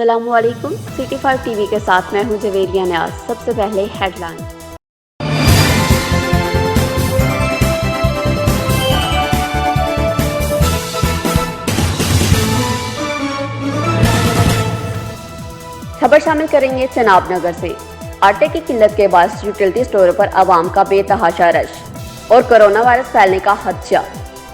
अस्सलामुअलैकुम। City 5 TV के साथ मैं हूं जवेरिया न्याज। सबसे पहले हेडलाइन। खबर शामिल करेंगे चनाब नगर से। आटे की किल्लत के बाद यूटिलिटी स्टोरों पर आवाम का बेतहाशा रश और कोरोना वायरस फैलने का खदशा।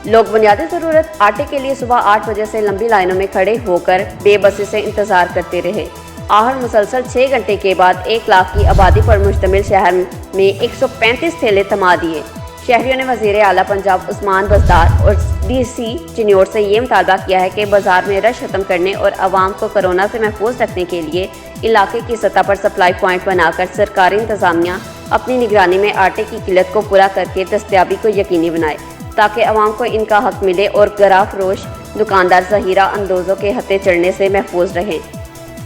लोग बुनियादी ज़रूरत आटे के लिए सुबह 8 बजे से लंबी लाइनों में खड़े होकर बेबसी से इंतजार करते रहे। आहर मुसलसल 6 घंटे के बाद 1 लाख की आबादी पर मुश्तमिल शहर में 135 ठेले थमा दिए। शहरियों ने वज़ीर आला पंजाब उस्मान बज़दार और DC चिन्योर से ये मुतालबा किया है कि बाजार में रश खत्म करने और आवाम को कोरोना से महफूज रखने के लिए इलाके की सतह पर सप्लाई पॉइंट बनाकर सरकारी इंतजामिया अपनी निगरानी में आटे की किल्लत को पूरा करके दस्तयाबी को यकीनी बनाए ताकि आवाम को इनका हक मिले और गरा फरोश दुकानदार ज़हीरा अंदोज़ों के हत्थे चढ़ने से महफूज रहें।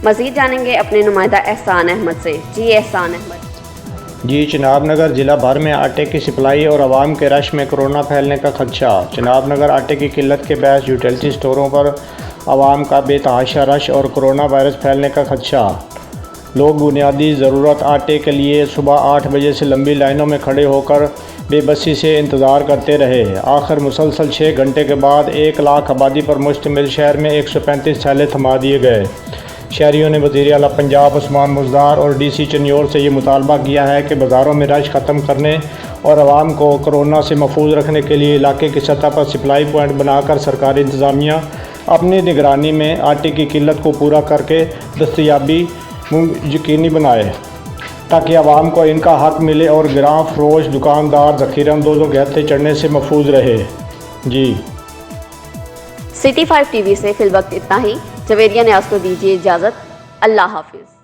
मज़ीद जानेंगे अपने नुमाइंदा एहसान अहमद से। जी एहसान अहमद। जी, चनाब नगर ज़िला भर में आटे की सप्लाई और आवाम के रश में कोरोना फैलने का खदशा। चनाब नगर आटे की किल्लत के बायस यूटिलिटी स्टोरों पर आवाम का बेतहाशा रश और कोरोना वायरस फैलने का खदशा। लोग बुनियादी ज़रूरत आटे के लिए सुबह 8 बजे से लंबी लाइनों में खड़े होकर बेबसी से इंतज़ार करते रहे। आखिर मुसलसल 6 घंटे के बाद 1 लाख आबादी पर मुश्तमिल शहर में 135 थैले थमा दिए गए। शहरियों ने वज़ीर आला पंजाब उस्मान बज़दार और DC चिन्योर से ये मुतालबा किया है कि बाज़ारों में रश ख़त्म करने और आवाम को कोरोना से महफूज रखने के लिए इलाके की सतह पर सप्लाई पॉइंट बनाकर सरकारी इंतज़ामिया अपनी निगरानी में आटे की किल्लत को पूरा करके दस्तयाबी यकीनी बनाए ताकि आवाम को इनका हक मिले और गिरां फरोश दुकानदार ज़ख़ीरा अंदोज़ों के हत्थे चढ़ने से महफूज रहे। जी, सिटी 5 टीवी से फिलवक्त इतना ही। जवेरिया न्याज को दीजिए इजाज़त। अल्लाह हाफिज़।